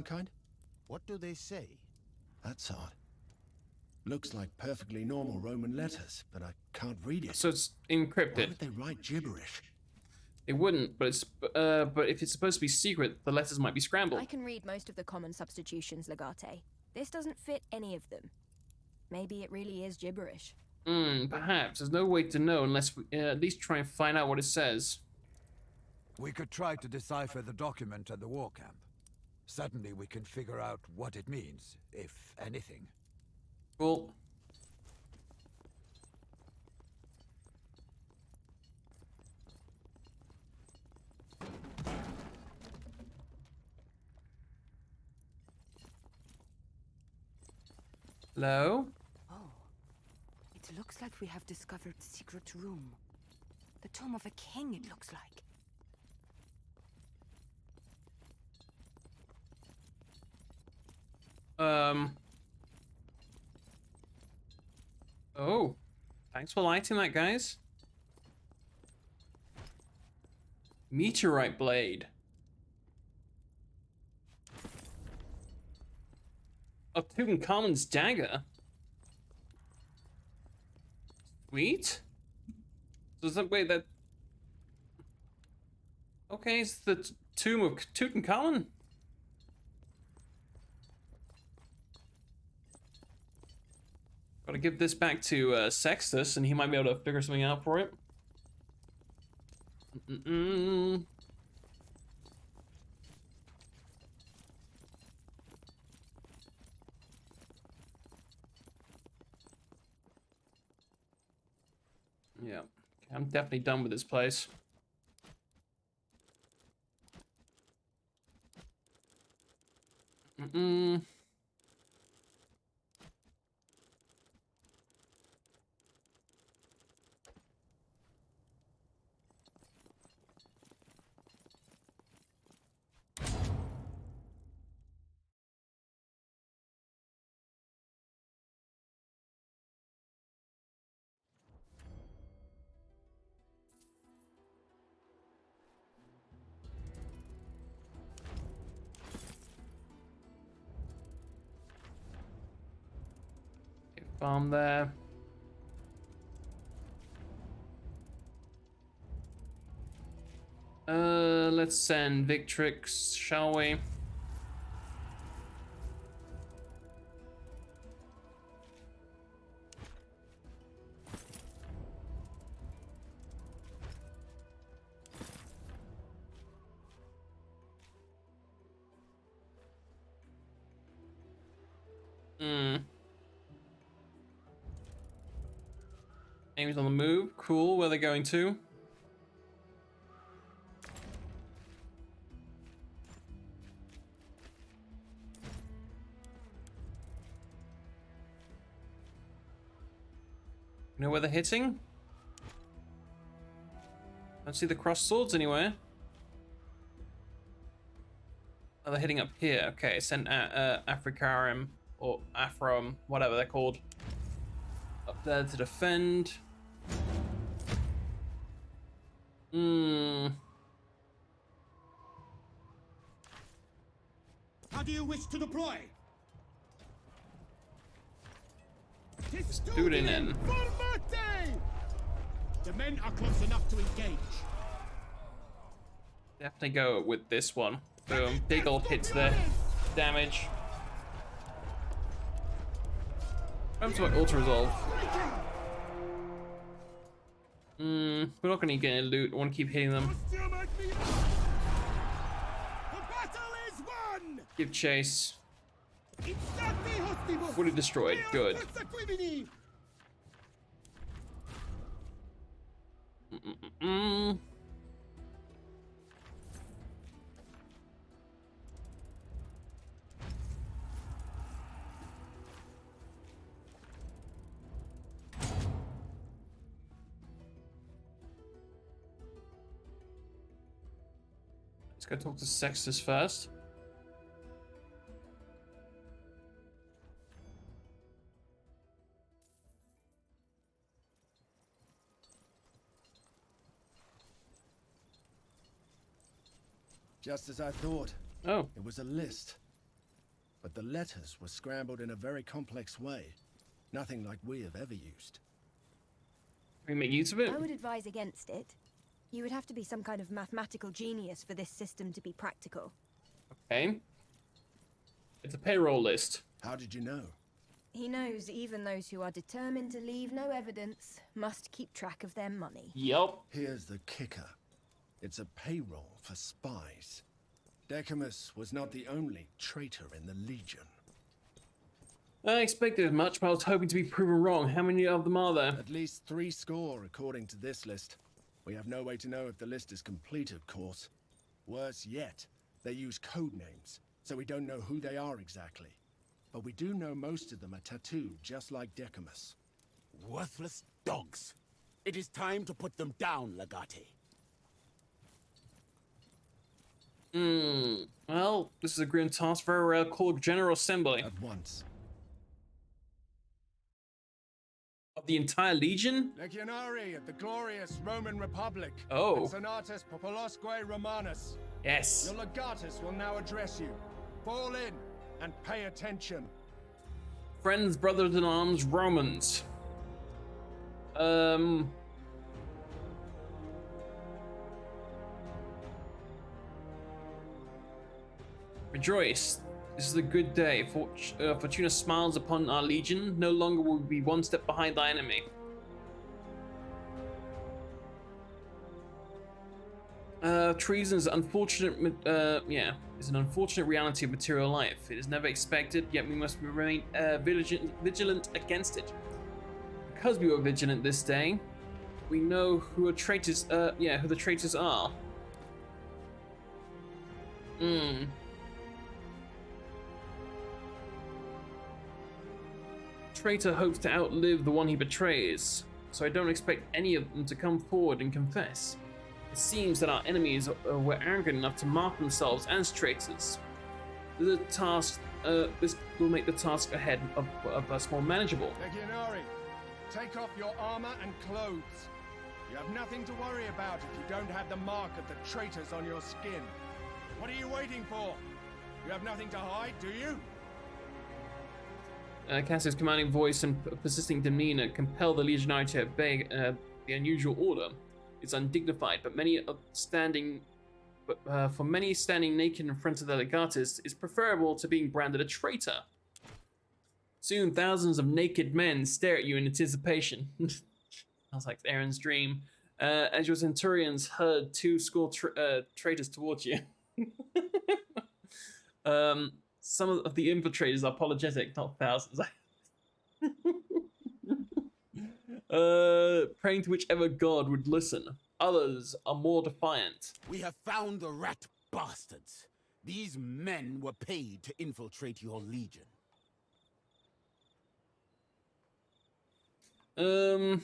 some kind? What do they say? That's odd. Looks like perfectly normal Roman letters, but I can't read it. So it's Why encrypted. would they write gibberish? It wouldn't, but if it's supposed to be secret, the letters might be scrambled. I can read most of the common substitutions, Legate. This doesn't fit any of them. Maybe it really is gibberish. Perhaps. There's no way to know unless we at least try and find out what it says. We could try to decipher the document at the war camp. Certainly we can figure out what it means, if anything. Well, hello? Oh. It looks like we have discovered secret room. The tomb of a king, it looks like. Oh. Thanks for lighting that, guys. Meteorite blade. Of Tutankhamun's dagger. Sweet. So is that, wait, that... Okay, it's the tomb of Tutankhamun. Gotta give this back to Sextus, and he might be able to figure something out for it. Yeah, okay, I'm definitely done with this place. Farm there. Let's send Victrix, shall we? Enemies on the move. Cool. Where are they going to? You know where they're hitting? Don't see the crossed swords anywhere. Oh, they're hitting up here. Okay, send Africarum or Afrom, whatever they're called, up there to defend. How do you wish to deploy? Student in. The men are close enough to engage. Definitely go with this one. Boom. Big old hits there. Damage. Comes to my ultra resolve. We're not gonna get any loot. I want to keep hitting them. The battle is won! Give chase. Fully destroyed. Good. Let's go talk to Sextus first. Just as I thought. Oh. It was a list. but the letters were scrambled in a very complex way. Nothing like we have ever used. Can we make use of it? I would advise against it. You would have to be some kind of mathematical genius for this system to be practical. Okay. It's a payroll list. How did you know? He knows even those who are determined to leave no evidence must keep track of their money. Yup. Here's the kicker. It's a payroll for spies. Decimus was not the only traitor in the Legion. I expected as much, but I was hoping to be proven wrong. How many of them are there? At least 3 score according to this list. We have no way to know if the list is complete, of course. Worse yet, they use code names, so we don't know who they are exactly. But we do know most of them are tattooed just like Decimus. Worthless dogs. It is time to put them down, Legate. Well, this is a grim task for our called General Assembly. At once. Of the entire Legion? Legionari of the glorious Roman Republic. Oh. And Senatus Populosque Romanus. Yes. Your legatus will now address you. Fall in and pay attention. Friends, brothers in arms, Romans. Rejoice. This is a good day. Fortuna smiles upon our legion. No longer will we be one step behind thy enemy. Treason is unfortunate. Is an unfortunate reality of material life. It is never expected, yet we must remain vigilant against it. Because we were vigilant this day, we know who are traitors. Who the traitors are. Traitor hopes to outlive the one he betrays, so I don't expect any of them to come forward and confess. It seems that our enemies were arrogant enough to mark themselves as traitors. The task, this will make the task ahead of us more manageable. Legionari, take off your armor and clothes. You have nothing to worry about if you don't have the mark of the traitors on your skin. What are you waiting for? You have nothing to hide, do you? Cassie's commanding voice and persisting demeanor compel the legionary to obey the unusual order. It's undignified, but for many standing naked in front of the legatus is preferable to being branded a traitor. Soon, thousands of naked men stare at you in anticipation. Sounds like Aaron's dream. As your centurions herd 2 score traitors towards you. Some of the infiltrators are apologetic, not thousands. Praying to whichever god would listen. Others are more defiant. We have found the rat bastards. These men were paid to infiltrate your legion. We're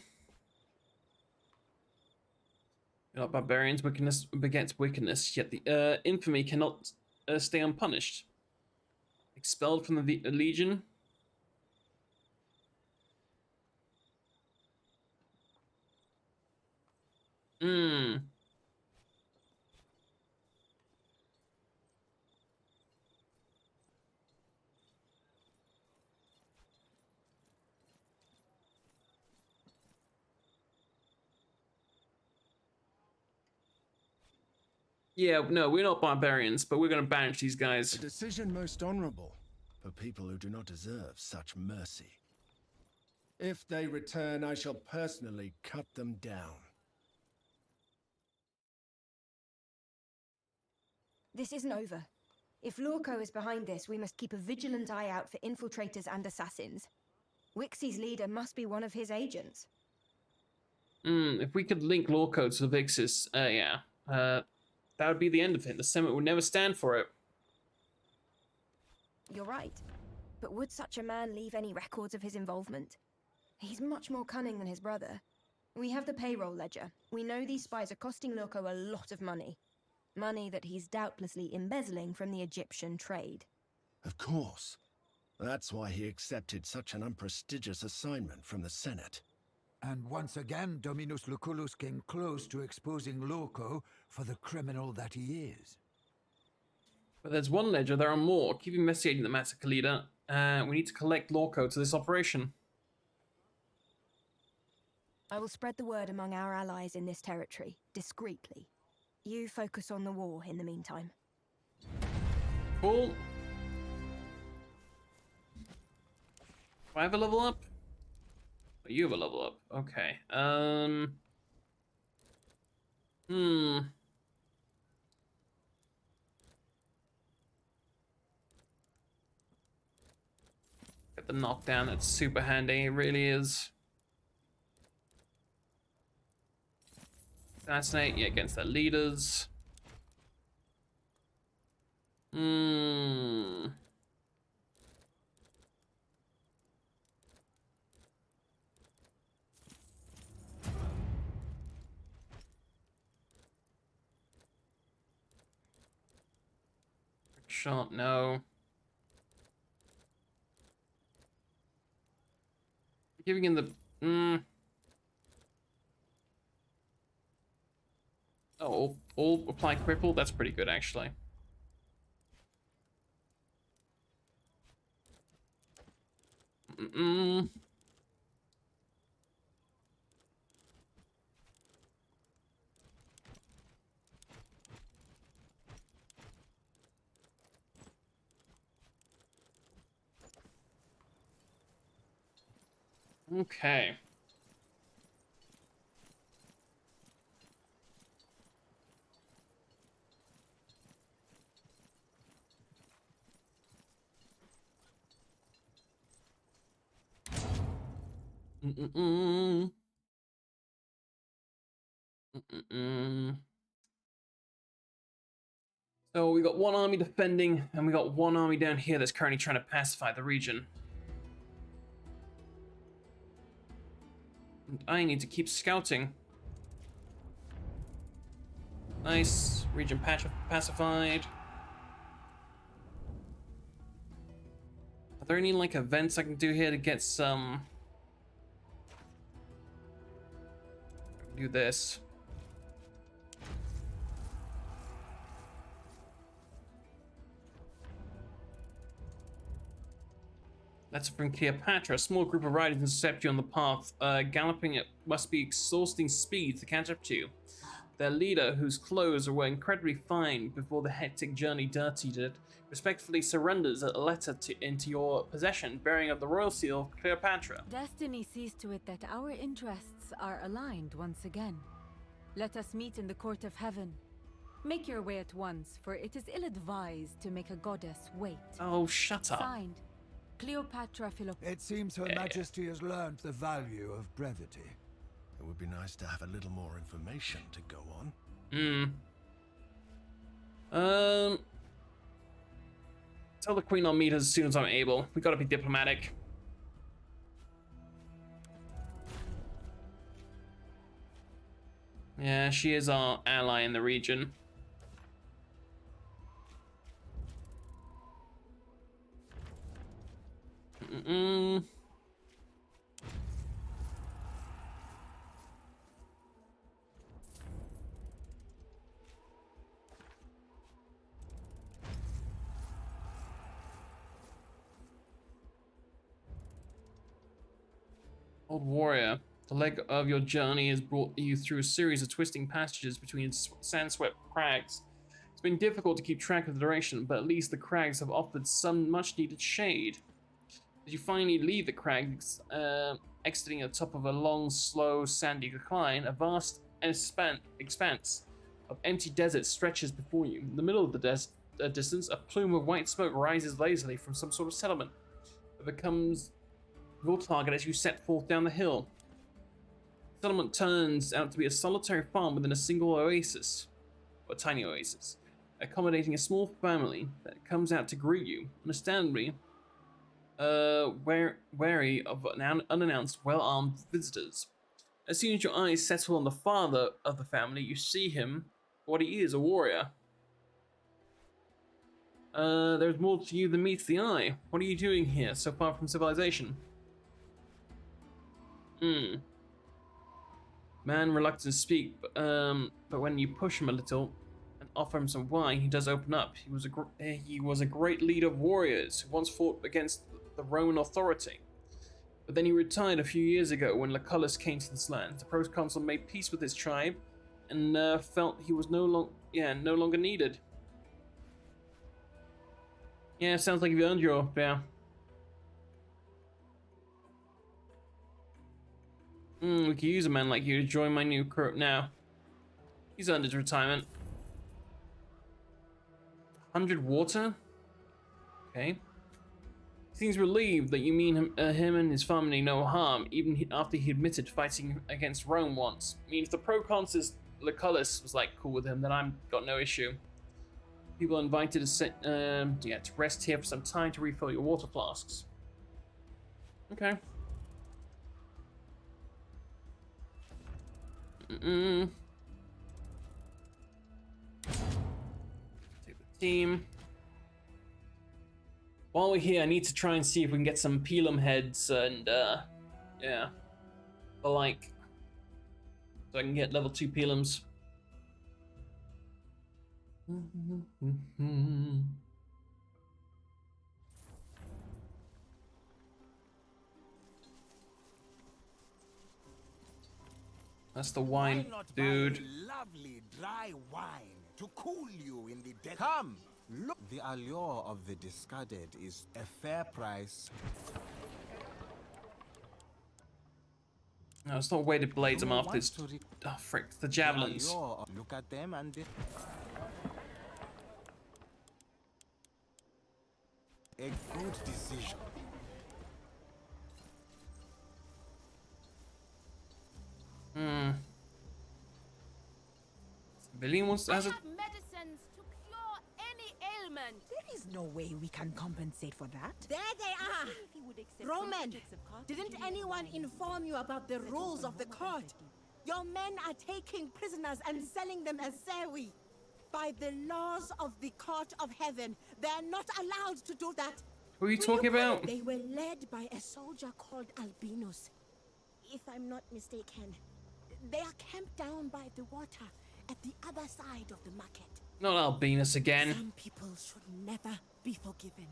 not barbarians. Wickedness begets wickedness, yet the infamy cannot stay unpunished. Expelled from the Legion. Yeah, no, we're not barbarians, but we're gonna banish these guys. A decision most honorable for people who do not deserve such mercy. If they return, I shall personally cut them down. This isn't over. If Lorco is behind this, we must keep a vigilant eye out for infiltrators and assassins. Wixie's leader must be one of his agents. If we could link Lorco to Vixis, that would be the end of it. The Senate would never stand for it. You're right. But would such a man leave any records of his involvement? He's much more cunning than his brother. We have the payroll ledger. We know these spies are costing Lorco a lot of money. Money that he's doubtlessly embezzling from the Egyptian trade. Of course. That's why he accepted such an unprestigious assignment from the Senate. And once again, Dominus Lucullus came close to exposing Lorco for the criminal that he is. But there's one ledger, there are more. Keep investigating the matter, Khalida. We need to collect law codes to this operation. I will spread the word among our allies in this territory, discreetly. You focus on the war in the meantime. Cool. Do I have a level up? Oh, you have a level up. Okay. Get the knockdown, that's super handy, it really is. Assassinate, yeah, against their leaders. Shot, no. Giving in the Oh, all apply cripple. That's pretty good, actually. Okay. So we got one army defending, and we got one army down here that's currently trying to pacify the region. And I need to keep scouting. Nice, region pacified. Are there any like events I can do here to get some? Do this. That's from Cleopatra. A small group of riders intercept you on the path, galloping at must be exhausting speed to catch up to you. Their leader, whose clothes were incredibly fine before the hectic journey dirtied it, respectfully surrenders a letter into your possession bearing of the royal seal of Cleopatra. Destiny sees to it that our interests are aligned once again. Let us meet in the court of heaven. Make your way at once, for it is ill-advised to make a goddess wait. Oh, shut up. Signed, Cleopatra Philop. It seems Her Majesty has learned the value of brevity. It would be nice to have a little more information to go on. Tell the Queen I'll meet her as soon as I'm able. We gotta be diplomatic. Yeah, she is our ally in the region. Old warrior, the leg of your journey has brought you through a series of twisting passages between sand-swept crags. It's been difficult to keep track of the direction, but at least the crags have offered some much-needed shade. As you finally leave the crags, exiting at the top of a long, slow, sandy decline, a vast expanse of empty desert stretches before you. In the middle of the distance, a plume of white smoke rises lazily from some sort of settlement. It becomes your target as you set forth down the hill. The settlement turns out to be a solitary farm within a single oasis, or a tiny oasis, accommodating a small family that comes out to greet you, understandably wary of unannounced, well-armed visitors. As soon as your eyes settle on the father of the family, you see him, what he is, a warrior. There's more to you than meets the eye. What are you doing here, so far from civilization? Man reluctant to speak, but when you push him a little, an offer him some wine, he does open up. He was a great leader of warriors who once fought against the Roman authority. But then he retired a few years ago when Lucullus came to this land. The proconsul made peace with his tribe and felt he was no longer needed. Yeah, sounds like you've earned your we could use a man like you to join my new crew now. He's earned his retirement. 100 water? Okay. He seems relieved that you mean him and his family no harm, even after he admitted fighting against Rome once. I mean, if the proconsul Lucullus was like cool with him, then I've got no issue. People are invited to rest here for some time to refill your water flasks. Okay. Take the team. While we're here, I need to try and see if we can get some Pelum heads and yeah, the like, so I can get level 2 Pelums. That's the wine, Why not dude. buy a lovely dry wine to cool you in the desert? Come! Look, the allure of the discarded is a fair price. No, it's not weighted blades. I'm You after. want It's to frick, the javelins. Look at them and a good decision. Civilian wants has a. have medicines to cure any ailment. There is no way we can compensate for that. There they are! Roman, didn't anyone inform you about the rules of the court? Your men are taking prisoners and selling them as sewi. By the laws of the court of heaven, they're not allowed to do that. Who are you talking about? They were led by a soldier called Albinus. If I'm not mistaken, they are camped down by the water at the other side of the market. Not Albinus again. Some people should never be forgiven,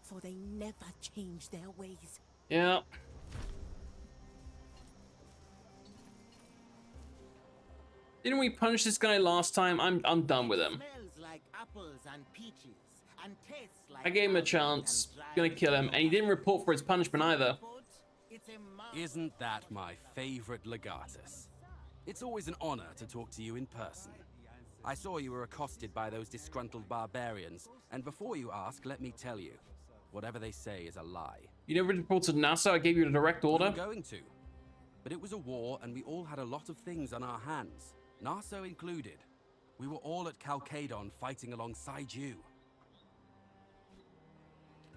for they never change their ways. Yeah. Didn't we punish this guy last time? I'm done with him. Smells like apples and peaches, and tastes like I gave him a chance. Gonna kill him, and he didn't report for his punishment either. Isn't that my favorite Legatus? It's always an honor to talk to you in person. I saw you were accosted by those disgruntled barbarians, and before you ask, let me tell you, whatever they say is a lie. You never reported NASA? I gave you a direct order. I'm going to. But it was a war, and we all had a lot of things on our hands, Narso included. We were all at Chalcedon fighting alongside you.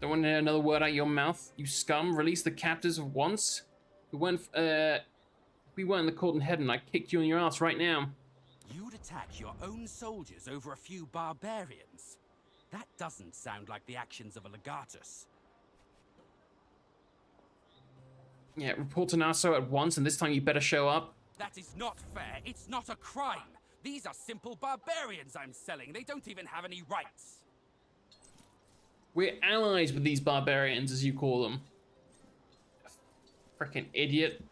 Don't want to hear another word out your mouth, you scum. Release the captives at once. We weren't in the court in heaven. I kicked you in your ass right now. You'd attack your own soldiers over a few barbarians? That doesn't sound like the actions of a Legatus. Yeah, report to Naso at once, and this time you better show up. That is not fair. It's not a crime. These are simple barbarians I'm selling. They don't even have any rights. We're allies with these barbarians, as you call them. Frickin' idiot.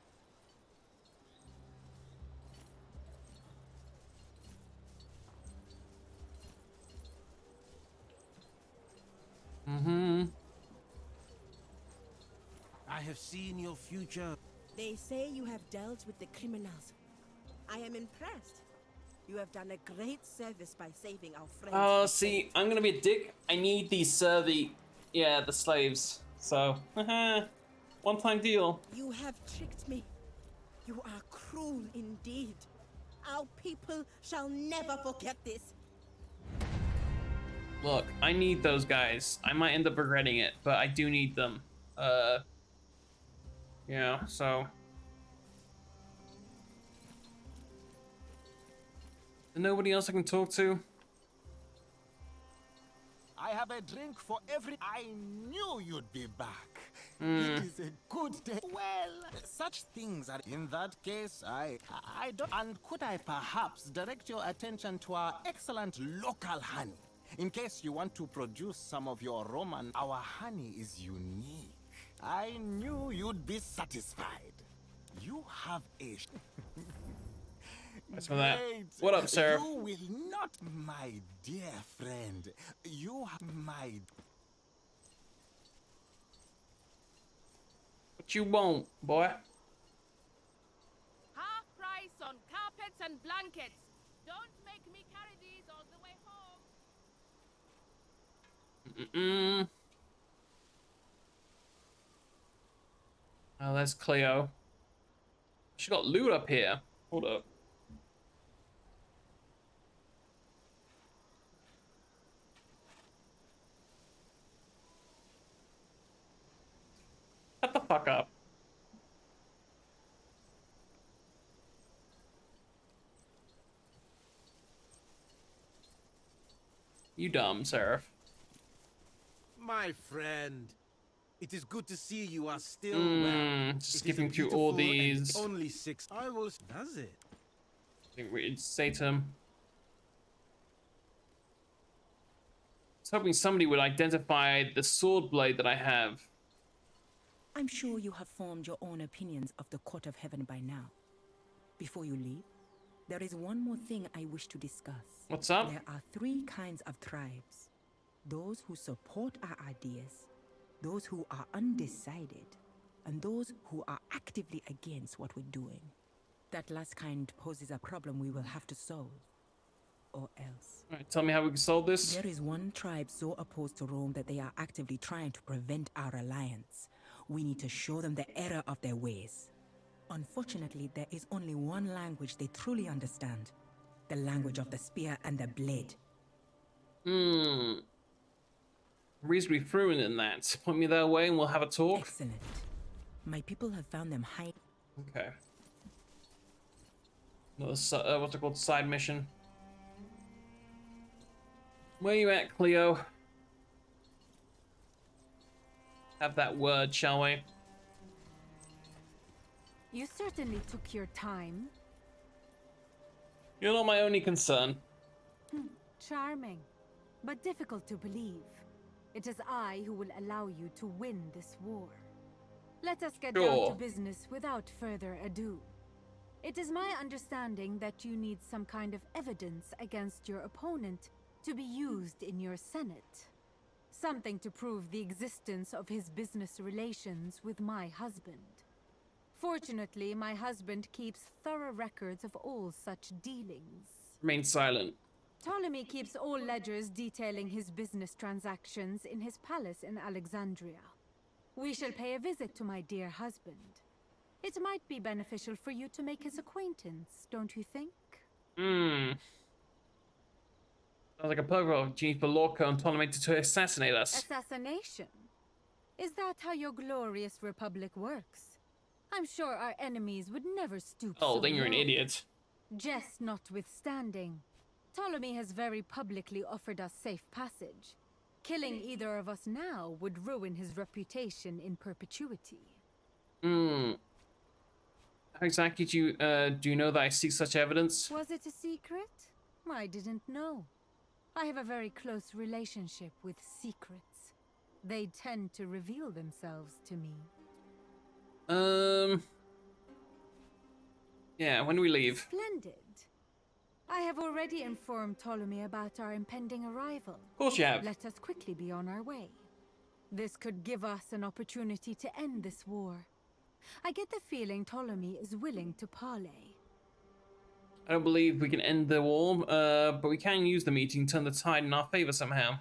I have seen your future. They say you have dealt with the criminals. I am impressed. You have done a great service by saving our friends. Oh, see, I'm gonna be a dick. I need these the slaves. So, one-time deal. You have tricked me. You are cruel indeed. Our people shall never forget this. Look, I need those guys. I might end up regretting it, but I do need them. Yeah, so. Nobody else I can talk to? I have a drink for every... I knew you'd be back. It is a good day. Well, such things are... In that case, I don't... And could I perhaps direct your attention to our excellent local honey? In case you want to produce some of your Roman, our honey is unique. I knew you'd be satisfied. You have a... Thanks for that. What up, sir? You will not, my dear friend. You have my... What you want, boy? Half price on carpets and blankets. Don't make me carry these all the way home. Oh, there's Cleo. She got loot up here. Hold up. Shut the fuck up. You dumb, Seraph. My friend, it is good to see you are still well. Just skipping through all these. Only 6. I will. Does it? I think we'd say to him. I was hoping somebody would identify the sword blade that I have. I'm sure you have formed your own opinions of the Court of Heaven by now. Before you leave, there is one more thing I wish to discuss. What's up? There are 3 kinds of tribes. Those who support our ideas, those who are undecided, and those who are actively against what we're doing. That last kind poses a problem we will have to solve. Or else. Alright, tell me how we can solve this. There is one tribe so opposed to Rome that they are actively trying to prevent our alliance. We need to show them the error of their ways. Unfortunately, there is only one language they truly understand. The language of the spear and the blade. Reasonably fluent in that. Point me their way and we'll have a talk. Excellent. My people have found them high. Okay. Another, what's it called? Side mission. Where you at, Cleo? Have that word, shall we? You certainly took your time. You're not my only concern. Charming, but difficult to believe. It is I who will allow you to win this war. Let us get down to business without further ado. It is my understanding that you need some kind of evidence against your opponent to be used in your Senate. Something to prove the existence of his business relations with my husband. Fortunately, my husband keeps thorough records of all such dealings. Remain silent. Ptolemy keeps all ledgers detailing his business transactions in his palace in Alexandria. We shall pay a visit to my dear husband. It might be beneficial for you to make his acquaintance, don't you think? Sounds like a perfect opportunity for Lorca and Ptolemy to assassinate us. Assassination? Is that how your glorious republic works? I'm sure our enemies would never stoop so Oh, then you're an low. idiot. Jest notwithstanding, Ptolemy has very publicly offered us safe passage. Killing either of us now would ruin his reputation in perpetuity. How exactly do you know that I seek such evidence? Was it a secret? I didn't know. I have a very close relationship with secrets. They tend to reveal themselves to me. Yeah, when do we leave? Splendid. I have already informed Ptolemy about our impending arrival. Of course you have. Let us quickly be on our way. This could give us an opportunity to end this war. I get the feeling Ptolemy is willing to parley. I don't believe we can end the war, but we can use the meeting to turn the tide in our favor somehow.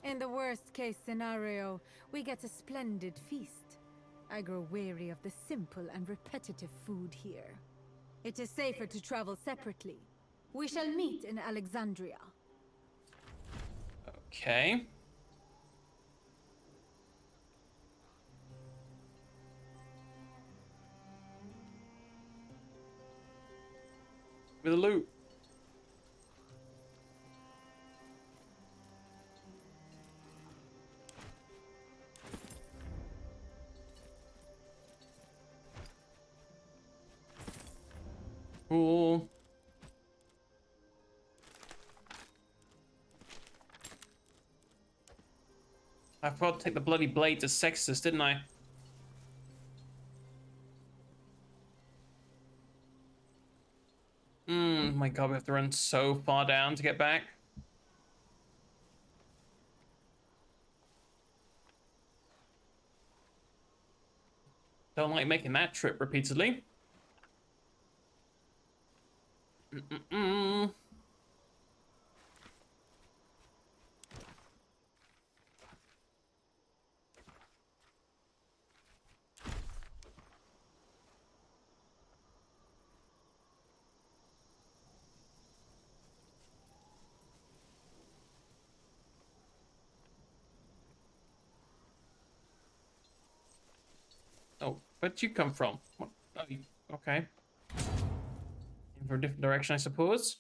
In the worst case scenario, we get a splendid feast. I grow weary of the simple and repetitive food here. It is safer to travel separately. We shall meet in Alexandria. Okay. With the loot. Cool. I forgot to take the bloody blade to Sextus, didn't I? My god, we have to run so far down to get back. Don't like making that trip repeatedly. Oh, where'd you come from? What? Oh, okay. In for a different direction, I suppose.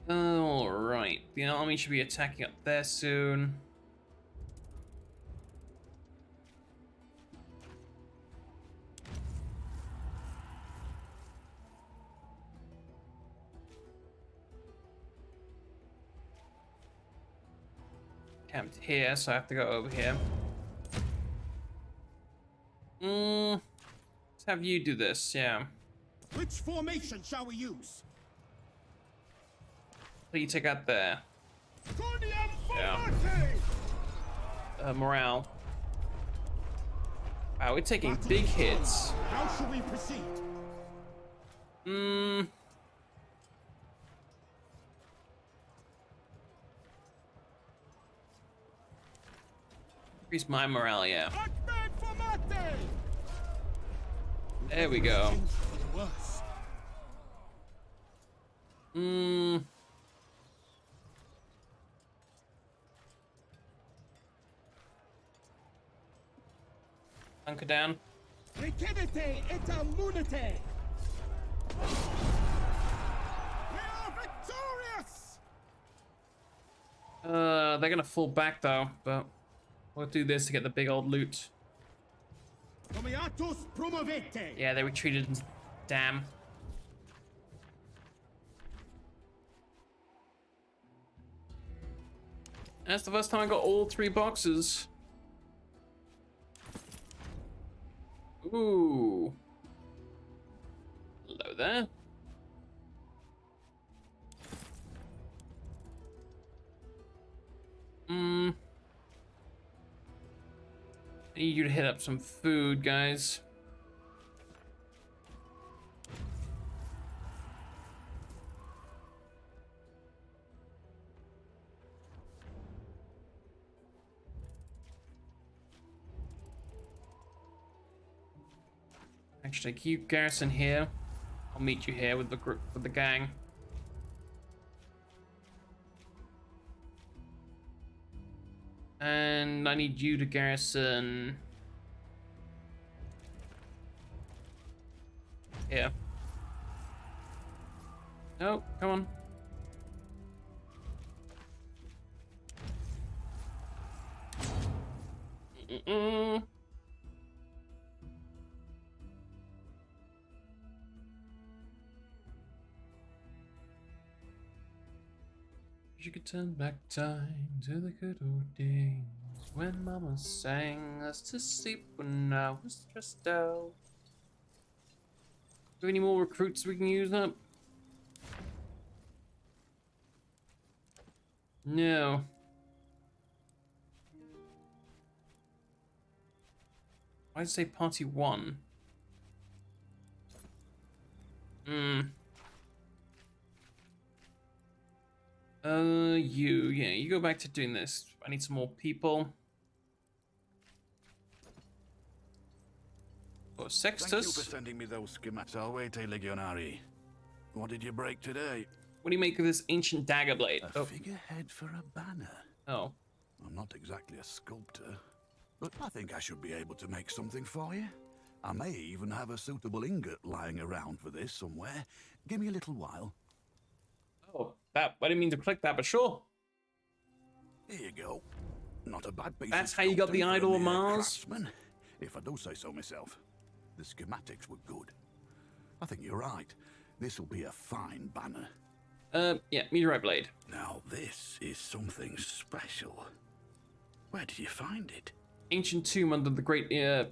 All right, the army should be attacking up there soon. Camped here, so I have to go over here. Let's have you do this, yeah. Which formation shall we use? What do you take out there? Yeah. Morale. Wow, we're taking big hits. How should we proceed? Increase my morale, yeah. There we go. Hunker down. Rigidity et immunity. We are victorious. They're gonna fall back though, but we'll do this to get the big old loot. Comiatus promovete. Yeah, they retreated. Damn. That's the first time I got all 3 boxes. Ooh. Hello there. I need you to hit up some food, guys. Actually, keep garrison here. I'll meet you here with the group, with the gang. And I need you to garrison here. No, come on. You could turn back time to the good old days when Mama sang us to sleep when I was stressed out. Do we have any more recruits we can use up? No. Why did it say party 1? You go back to doing this. I need some more people. Oh, Sextus. Thank you for sending me those schematics. Salvete Legionari. What did you break today? What do you make of this ancient dagger blade? A figurehead for a banner. Oh. I'm not exactly a sculptor, but I think I should be able to make something for you. I may even have a suitable ingot lying around for this somewhere. Give me a little while. Oh, That I didn't mean to click that, but sure. Here you go. Not a bad piece. That's of how you got sculpting the for a Idol of mere Mars? craftsman, if I do say so myself. The schematics were good. I think you're right. This'll be a fine banner. Yeah, meteorite blade. Now this is something special. Where did you find it? Ancient tomb under the great, yeah,